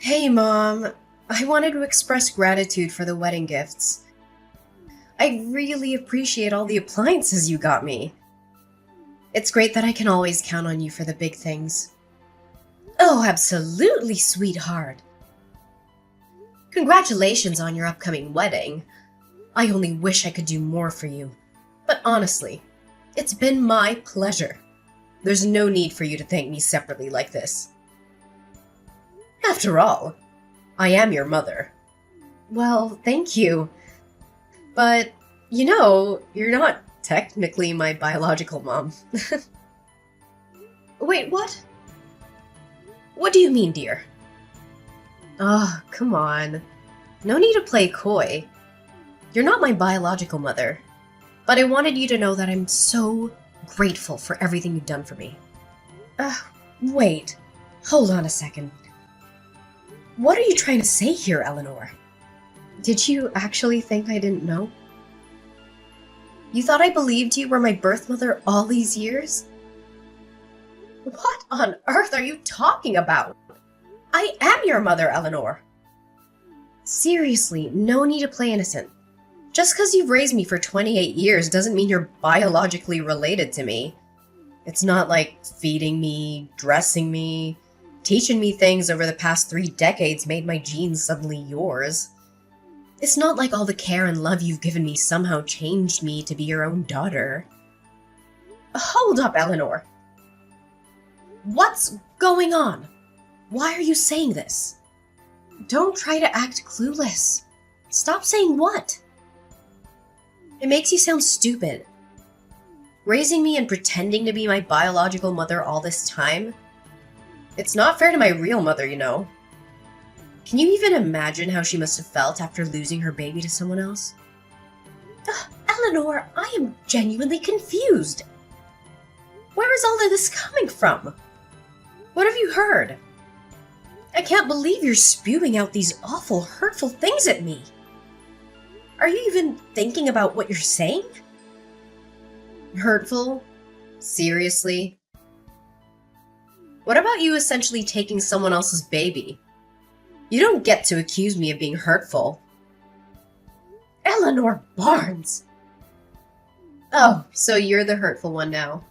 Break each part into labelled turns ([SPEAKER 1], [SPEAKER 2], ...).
[SPEAKER 1] Hey, Mom. I wanted to express gratitude for the wedding gifts. I really appreciate all the appliances you got me. It's great that I can always count on you for the big things. Oh, absolutely, sweetheart. Congratulations on your upcoming wedding. I only wish I could do more for you. But honestly, it's been my pleasure. There's no need for you to thank me separately like this. After all, I am your mother. Well, thank you. But, you're not technically my biological mom. Wait, what? What do you mean, dear? Oh, come on. No need to play coy. You're not my biological mother. But I wanted you to know that I'm so grateful for everything you've done for me. Uh, Wait. Hold on a second. What are you trying to say here, Eleanor? Did you actually think I didn't know? You thought I believed you were my birth mother all these years? What on earth are you talking about? I am your mother, Eleanor. Seriously, no need to play innocent. Just because you've raised me for 28 years doesn't mean you're biologically related to me. It's not like feeding me, dressing me, teaching me things over the past 3 decades made my genes suddenly yours. It's not like all the care and love you've given me somehow changed me to be your own daughter. Hold up, Eleanor. What's going on? Why are you saying this? Don't try to act clueless. Stop saying what? It makes you sound stupid. Raising me and pretending to be my biological mother all this time? It's not fair to my real mother, you know. Can you even imagine how she must have felt after losing her baby to someone else? Eleanor, I am genuinely confused. Where is all of this coming from? What have you heard? I can't believe you're spewing out these awful, hurtful things at me. Are you even thinking about what you're saying? Hurtful? Seriously? What about you essentially taking someone else's baby? You don't get to accuse me of being hurtful. Eleanor Barnes! Oh, so you're the hurtful one now.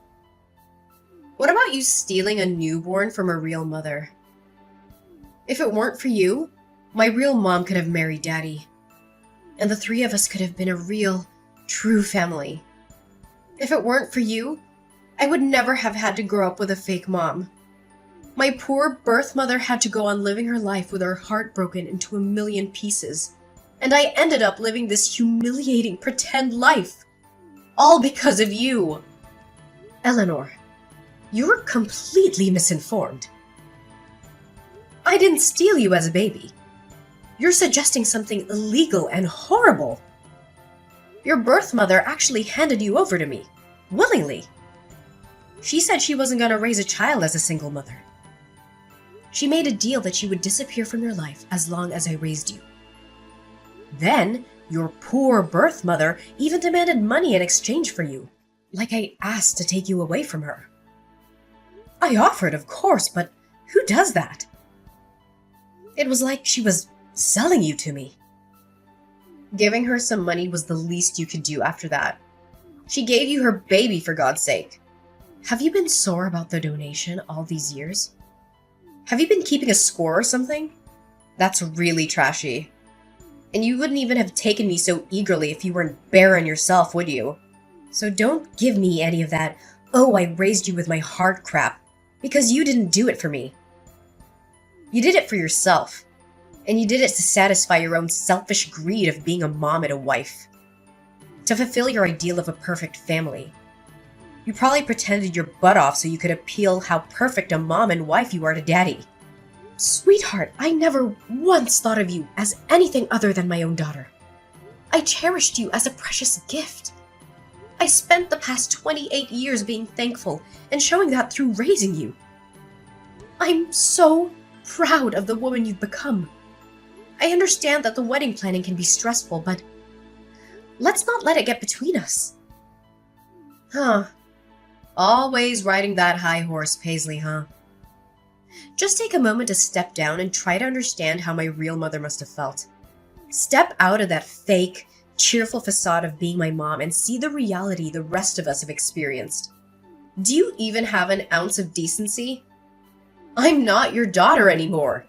[SPEAKER 1] What about you stealing a newborn from a real mother? If it weren't for you, my real mom could have married Daddy. And the three of us could have been a real, true family. If it weren't for you, I would never have had to grow up with a fake mom. My poor birth mother had to go on living her life with her heart broken into a million pieces. And I ended up living this humiliating pretend life. All because of you. Eleanor, you're completely misinformed. I didn't steal you as a baby. You're suggesting something illegal and horrible. Your birth mother actually handed you over to me, willingly. She said she wasn't going to raise a child as a single mother. She made a deal that she would disappear from your life as long as I raised you. Then, your poor birth mother even demanded money in exchange for you, like I asked to take you away from her. I offered, of course, but who does that? It was like she was selling you to me. Giving her some money was the least you could do after that. She gave you her baby, for God's sake. Have you been sore about the donation all these years? Have you been keeping a score or something? That's really trashy. And you wouldn't even have taken me so eagerly if you weren't barren yourself, would you? So don't give me any of that, oh, I raised you with my heart crap, because you didn't do it for me. You did it for yourself. And you did it to satisfy your own selfish greed of being a mom and a wife. To fulfill your ideal of a perfect family. You probably pretended your butt off so you could appeal how perfect a mom and wife you are to Daddy. Sweetheart, I never once thought of you as anything other than my own daughter. I cherished you as a precious gift. I spent the past 28 years being thankful and showing that through raising you. I'm so proud of the woman you've become. I understand that the wedding planning can be stressful, but let's not let it get between us. Huh. Always riding that high horse, Paisley, huh? Just take a moment to step down and try to understand how my real mother must have felt. Step out of that fake, cheerful facade of being my mom and see the reality the rest of us have experienced. Do you even have an ounce of decency? I'm not your daughter anymore.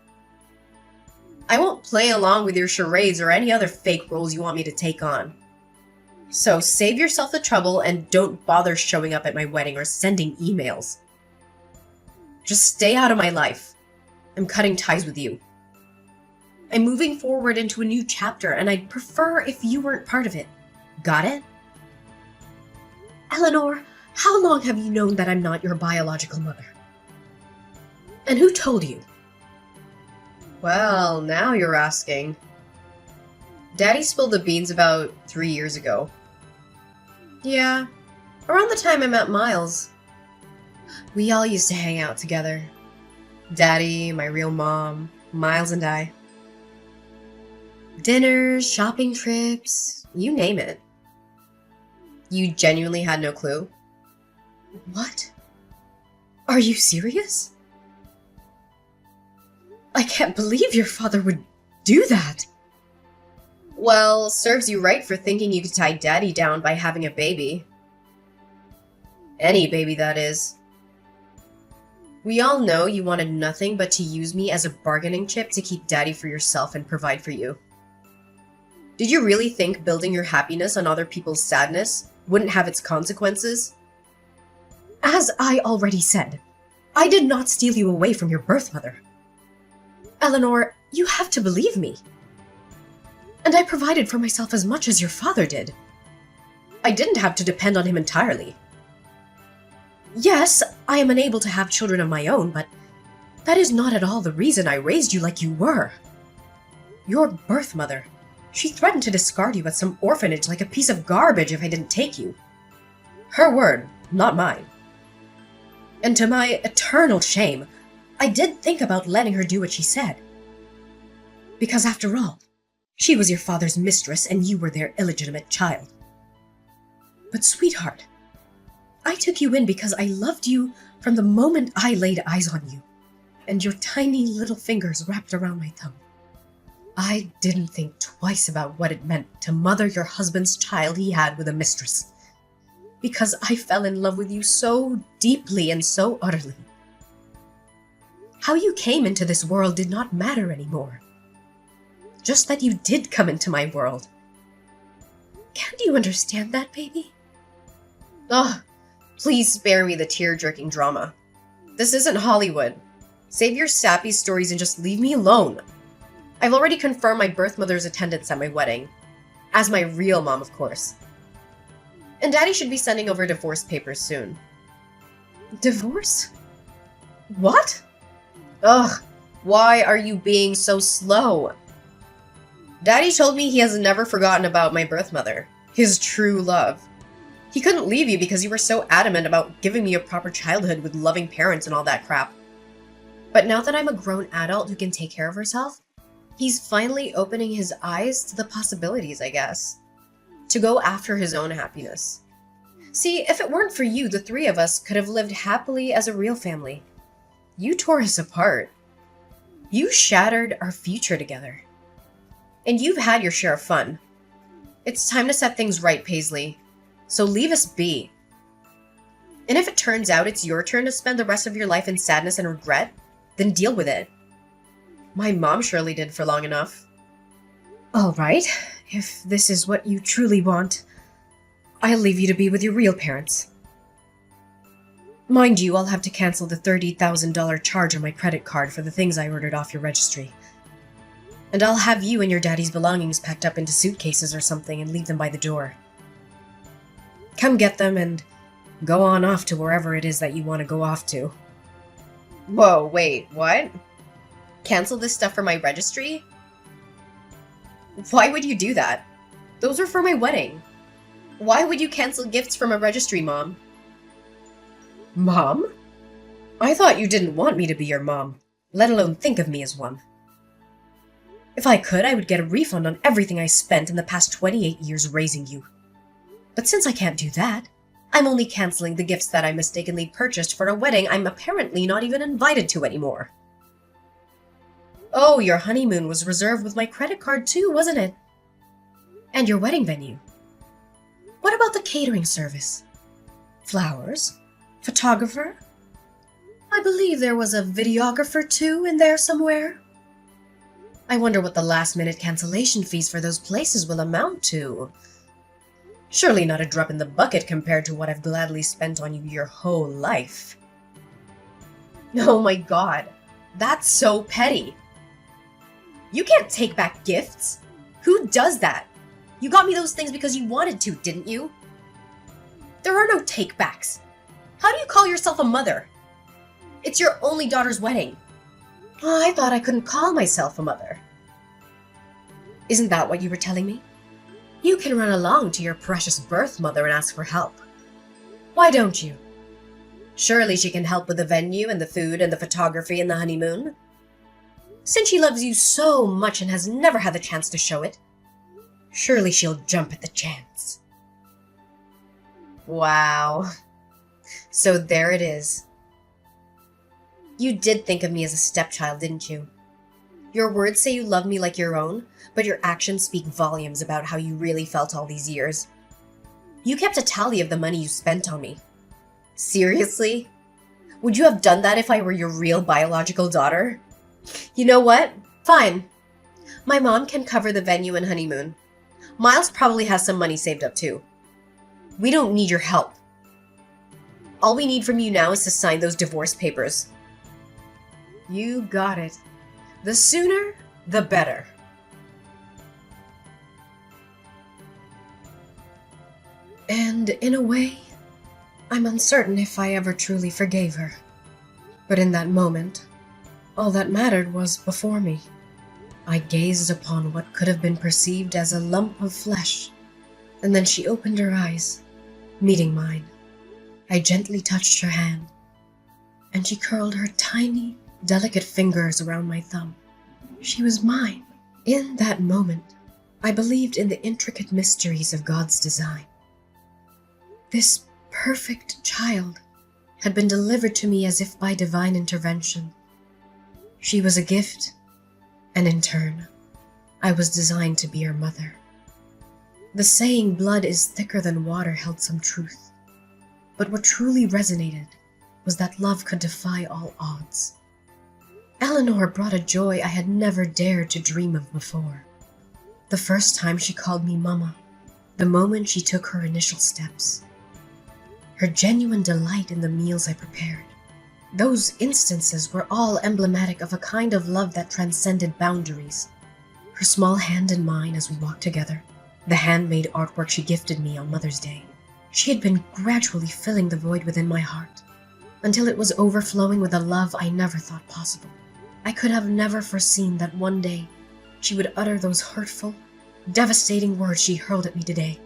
[SPEAKER 1] I won't play along with your charades or any other fake roles you want me to take on. So save yourself the trouble and don't bother showing up at my wedding or sending emails. Just stay out of my life. I'm cutting ties with you. I'm moving forward into a new chapter, and I'd prefer if you weren't part of it. Got it? Eleanor, how long have you known that I'm not your biological mother? And who told you? Well, now you're asking. Daddy spilled the beans about 3 years ago. Yeah, around the time I met Miles. We all used to hang out together. Daddy, my real mom, Miles and I. Dinners, shopping trips, you name it. You genuinely had no clue? What? Are you serious? I can't believe your father would do that. Well, serves you right for thinking you could tie Daddy down by having a baby. Any baby, that is. We all know you wanted nothing but to use me as a bargaining chip to keep Daddy for yourself and provide for you. Did you really think building your happiness on other people's sadness wouldn't have its consequences? As I already said, I did not steal you away from your birth mother. Eleanor, you have to believe me. And I provided for myself as much as your father did. I didn't have to depend on him entirely. Yes, I am unable to have children of my own, but that is not at all the reason I raised you like you were. Your birth mother, she threatened to discard you at some orphanage like a piece of garbage if I didn't take you. Her word, not mine. And to my eternal shame, I did think about letting her do what she said. Because after all, she was your father's mistress and you were their illegitimate child. But sweetheart, I took you in because I loved you from the moment I laid eyes on you, and your tiny little fingers wrapped around my thumb. I didn't think twice about what it meant to mother your husband's child he had with a mistress, because I fell in love with you so deeply and so utterly. How you came into this world did not matter anymore. Just that you did come into my world. Can't you understand that, baby? Ugh, please spare me the tear-jerking drama. This isn't Hollywood. Save your sappy stories and just leave me alone. I've already confirmed my birth mother's attendance at my wedding. As my real mom, of course. And Daddy should be sending over divorce papers soon. Divorce? What? Ugh, why are you being so slow? Daddy told me he has never forgotten about my birth mother, his true love. He couldn't leave you because you were so adamant about giving me a proper childhood with loving parents and all that crap. But now that I'm a grown adult who can take care of herself, he's finally opening his eyes to the possibilities, I guess. To go after his own happiness. See, if it weren't for you, the three of us could have lived happily as a real family. You tore us apart. You shattered our future together. And you've had your share of fun. It's time to set things right, Paisley. So leave us be. And if it turns out it's your turn to spend the rest of your life in sadness and regret, then deal with it. My mom surely did for long enough. All right, if this is what you truly want, I'll leave you to be with your real parents. Mind you, I'll have to cancel the $30,000 charge on my credit card for the things I ordered off your registry. And I'll have you and your daddy's belongings packed up into suitcases or something and leave them by the door. Come get them and go on off to wherever it is that you want to go off to. Whoa, wait, what? Cancel this stuff for my registry? Why would you do that? Those are for my wedding. Why would you cancel gifts from a registry, Mom? Mom? I thought you didn't want me to be your mom, let alone think of me as one. If I could, I would get a refund on everything I spent in the past 28 years raising you. But since I can't do that, I'm only canceling the gifts that I mistakenly purchased for a wedding I'm apparently not even invited to anymore. Oh, your honeymoon was reserved with my credit card too, wasn't it? And your wedding venue. What about the catering service? Flowers? Photographer? I believe there was a videographer too in there somewhere. I wonder what the last-minute cancellation fees for those places will amount to. Surely not a drop in the bucket compared to what I've gladly spent on you your whole life. Oh my god, that's so petty. You can't take back gifts. Who does that? You got me those things because you wanted to, didn't you? There are no take-backs. How do you call yourself a mother? It's your only daughter's wedding. Oh, I thought I couldn't call myself a mother. Isn't that what you were telling me? You can run along to your precious birth mother and ask for help. Why don't you? Surely she can help with the venue and the food and the photography and the honeymoon. Since she loves you so much and has never had the chance to show it, surely she'll jump at the chance. Wow. So there it is. You did think of me as a stepchild, didn't you? Your words say you love me like your own, but your actions speak volumes about how you really felt all these years. You kept a tally of the money you spent on me. Seriously? Would you have done that if I were your real biological daughter? You know what? Fine. My mom can cover the venue and honeymoon. Miles probably has some money saved up too. We don't need your help. All we need from you now is to sign those divorce papers. You got it. The sooner, the better. And in a way, I'm uncertain if I ever truly forgave her. But in that moment, all that mattered was before me. I gazed upon what could have been perceived as a lump of flesh, and then she opened her eyes, meeting mine. I gently touched her hand, and she curled her tiny, delicate fingers around my thumb. She was mine. In that moment, I believed in the intricate mysteries of God's design. This perfect child had been delivered to me as if by divine intervention. She was a gift, and in turn, I was designed to be her mother. The saying, blood is thicker than water, held some truth. But what truly resonated was that love could defy all odds. Eleanor brought a joy I had never dared to dream of before. The first time she called me Mama, the moment she took her initial steps. Her genuine delight in the meals I prepared. Those instances were all emblematic of a kind of love that transcended boundaries. Her small hand in mine as we walked together, the handmade artwork she gifted me on Mother's Day. She had been gradually filling the void within my heart, until it was overflowing with a love I never thought possible. I could have never foreseen that one day she would utter those hurtful, devastating words she hurled at me today.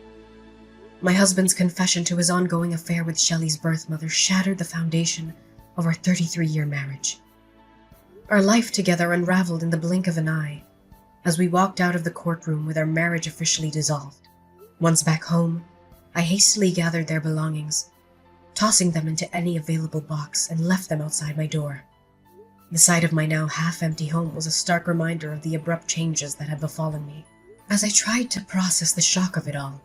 [SPEAKER 1] My husband's confession to his ongoing affair with Shelley's birth mother shattered the foundation of our 33-year marriage. Our life together unraveled in the blink of an eye as we walked out of the courtroom with our marriage officially dissolved. Once back home, I hastily gathered their belongings, tossing them into any available box, and left them outside my door. The sight of my now half-empty home was a stark reminder of the abrupt changes that had befallen me. As I tried to process the shock of it all,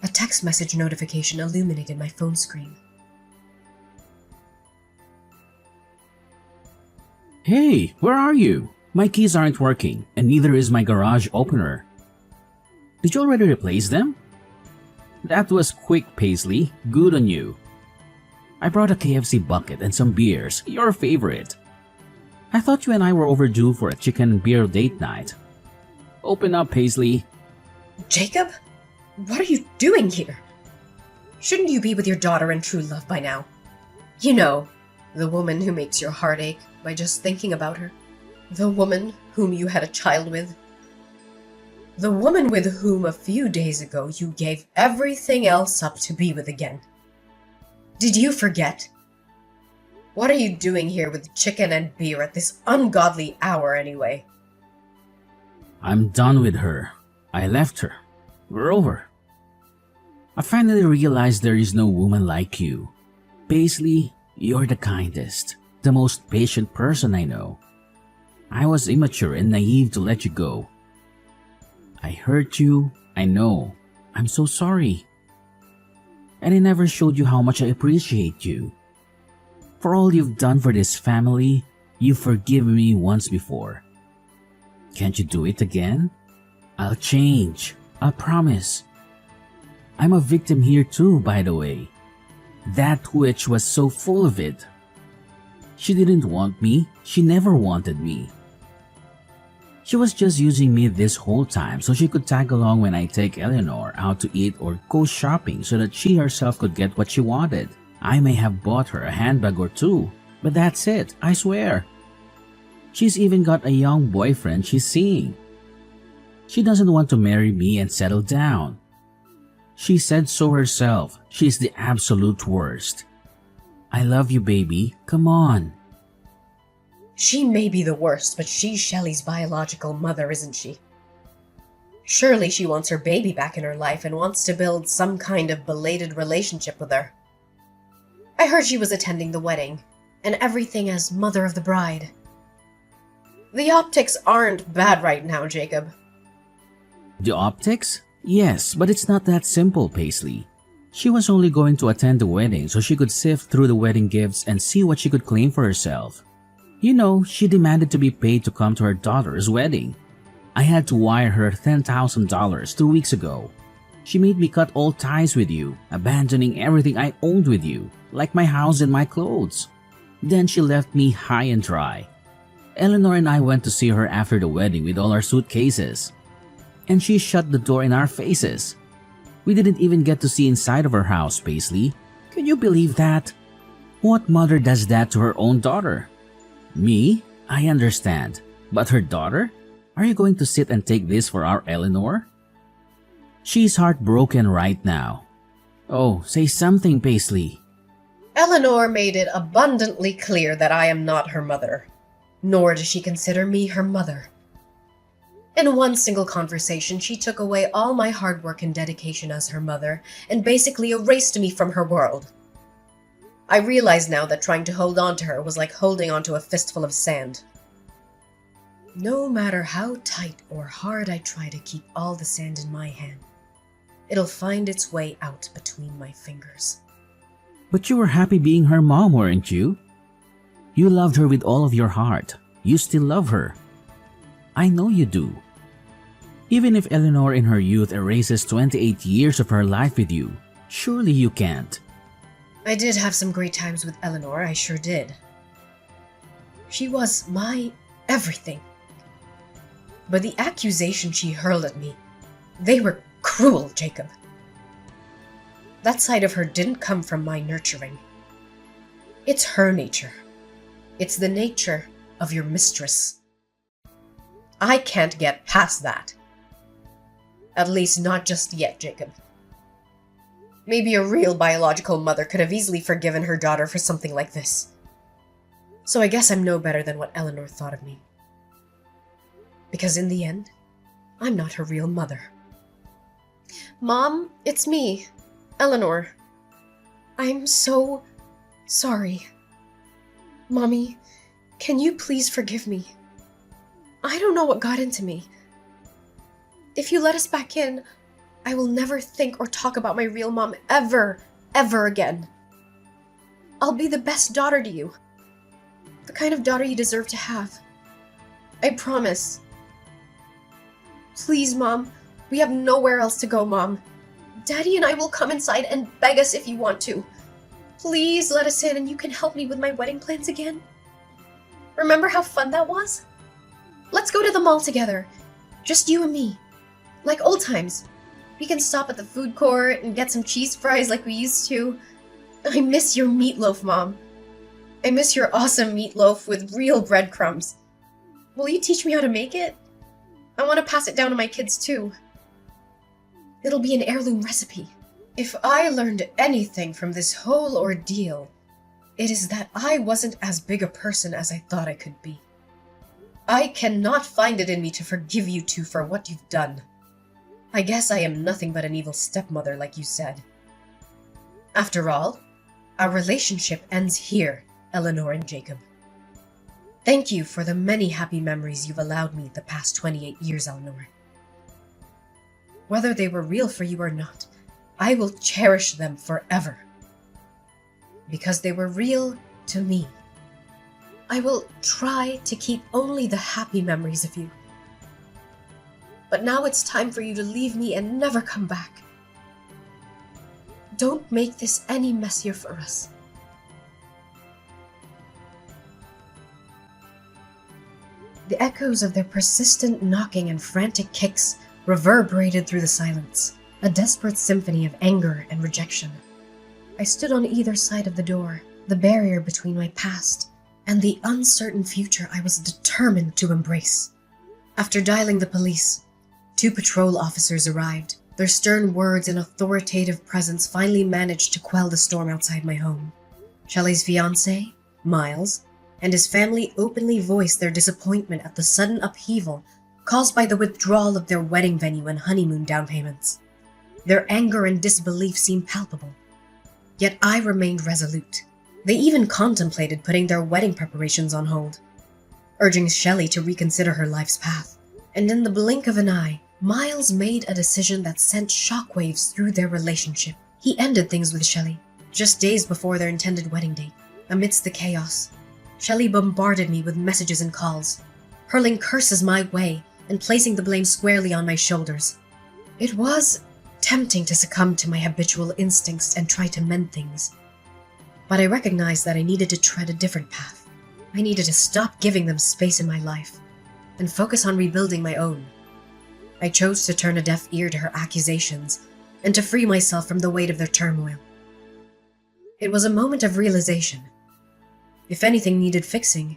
[SPEAKER 1] a text message notification illuminated my phone screen.
[SPEAKER 2] Hey, where are you? My keys aren't working, and neither is my garage opener. Did you already replace them? That was quick, Paisley. Good on you. I brought a KFC bucket and some beers, your favorite. I thought you and I were overdue for a chicken and beer date night. Open up, Paisley.
[SPEAKER 1] Jacob? What are you doing here? Shouldn't you be with your daughter in true love by now? You know, the woman who makes your heart ache by just thinking about her. The woman whom you had a child with. The woman with whom a few days ago you gave everything else up to be with again. Did you forget? What are you doing here with chicken and beer at this ungodly hour anyway?
[SPEAKER 2] I'm done with her. I left her. We're over. I finally realized there is no woman like you. Paisley, you're the kindest, the most patient person I know. I was immature and naive to let you go. I hurt you, I know. I'm so sorry. And I never showed you how much I appreciate you. For all you've done for this family, you've forgiven me once before. Can't you do it again? I'll change. I promise. I'm a victim here too, by the way. That witch was so full of it. She didn't want me. She never wanted me. She was just using me this whole time so she could tag along when I take Eleanor out to eat or go shopping so that she herself could get what she wanted. I may have bought her a handbag or two, but that's it, I swear. She's even got a young boyfriend she's seeing. She doesn't want to marry me and settle down. She said so herself. She's the absolute worst. I love you, baby. Come on.
[SPEAKER 1] She may be the worst, but she's Shelley's biological mother, isn't she? Surely she wants her baby back in her life and wants to build some kind of belated relationship with her. I heard she was attending the wedding, and everything as mother of the bride. The optics aren't bad right now, Jacob.
[SPEAKER 2] The optics? Yes, but it's not that simple, Paisley. She was only going to attend the wedding so she could sift through the wedding gifts and see what she could claim for herself. You know, she demanded to be paid to come to her daughter's wedding. I had to wire her $10,000 2 weeks ago. She made me cut all ties with you, abandoning everything I owned with you, like my house and my clothes. Then she left me high and dry. Eleanor and I went to see her after the wedding with all our suitcases. And she shut the door in our faces. We didn't even get to see inside of her house, Paisley. Can you believe that? What mother does that to her own daughter? Me? I understand. But her daughter? Are you going to sit and take this for our Eleanor? She's heartbroken right now. Oh, say something, Paisley.
[SPEAKER 1] Eleanor made it abundantly clear that I am not her mother, nor does she consider me her mother. In one single conversation, she took away all my hard work and dedication as her mother and basically erased me from her world. I realize now that trying to hold on to her was like holding onto a fistful of sand. No matter how tight or hard I try to keep all the sand in my hand, it'll find its way out between my fingers.
[SPEAKER 2] But you were happy being her mom, weren't you? You loved her with all of your heart. You still love her. I know you do. Even if Eleanor in her youth erases 28 years of her life with you, surely you can't.
[SPEAKER 1] I did have some great times with Eleanor, I sure did. She was my everything. But the accusations she hurled at me, they were cruel, Jacob. That side of her didn't come from my nurturing. It's her nature. It's the nature of your mistress. I can't get past that. At least not just yet, Jacob. Maybe a real biological mother could have easily forgiven her daughter for something like this. So I guess I'm no better than what Eleanor thought of me. Because in the end, I'm not her real mother. Mom, it's me, Eleanor. I'm so sorry. Mommy, can you please forgive me? I don't know what got into me. If you let us back in, I will never think or talk about my real mom ever again. I'll be the best daughter to you. The kind of daughter you deserve to have. I promise. Please, Mom. We have nowhere else to go, Mom. Daddy and I will come inside and beg us if you want to. Please let us in and you can help me with my wedding plans again. Remember how fun that was? Let's go to the mall together. Just you and me. Like old times. We can stop at the food court and get some cheese fries like we used to. I miss your meatloaf, Mom. I miss your awesome meatloaf with real breadcrumbs. Will you teach me how to make it? I want to pass it down to my kids too. It'll be an heirloom recipe. If I learned anything from this whole ordeal, it is that I wasn't as big a person as I thought I could be. I cannot find it in me to forgive you two for what you've done. I guess I am nothing but an evil stepmother, like you said. After all, our relationship ends here, Eleanor and Jacob. Thank you for the many happy memories you've allowed me the past 28 years, Eleanor. Whether they were real for you or not, I will cherish them forever. Because they were real to me. I will try to keep only the happy memories of you. But now it's time for you to leave me and never come back. Don't make this any messier for us. The echoes of their persistent knocking and frantic kicks reverberated through the silence, a desperate symphony of anger and rejection. I stood on either side of the door, the barrier between my past and the uncertain future I was determined to embrace. After dialing the police, 2 patrol officers arrived. Their stern words and authoritative presence finally managed to quell the storm outside my home. Shelley's fiancé, Miles, and his family openly voiced their disappointment at the sudden upheaval caused by the withdrawal of their wedding venue and honeymoon down payments. Their anger and disbelief seemed palpable. Yet I remained resolute. They even contemplated putting their wedding preparations on hold, urging Shelley to reconsider her life's path. And in the blink of an eye, Miles made a decision that sent shockwaves through their relationship. He ended things with Shelley, just days before their intended wedding date. Amidst the chaos, Shelley bombarded me with messages and calls, hurling curses my way and placing the blame squarely on my shoulders. It was tempting to succumb to my habitual instincts and try to mend things. But I recognized that I needed to tread a different path. I needed to stop giving them space in my life and focus on rebuilding my own. I chose to turn a deaf ear to her accusations and to free myself from the weight of their turmoil. It was a moment of realization. If anything needed fixing,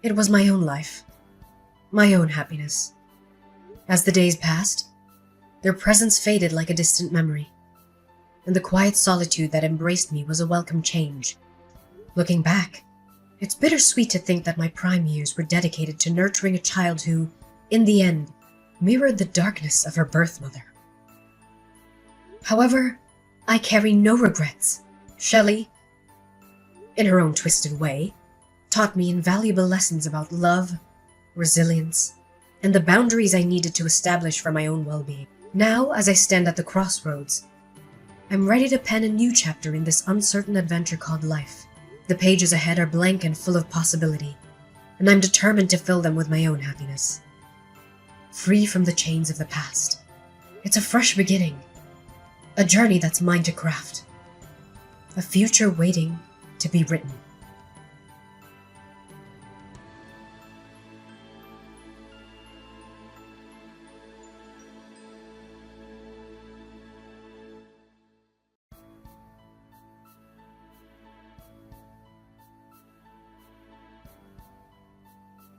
[SPEAKER 1] it was my own life, my own happiness. As the days passed, their presence faded like a distant memory, and the quiet solitude that embraced me was a welcome change. Looking back, it's bittersweet to think that my prime years were dedicated to nurturing a child who, in the end, mirrored the darkness of her birth mother. However, I carry no regrets. Shelley, in her own twisted way, taught me invaluable lessons about love, resilience, and the boundaries I needed to establish for my own well-being. Now, as I stand at the crossroads, I'm ready to pen a new chapter in this uncertain adventure called life. The pages ahead are blank and full of possibility, and I'm determined to fill them with my own happiness. Free from the chains of the past. It's a fresh beginning, a journey that's mine to craft, a future waiting to be written.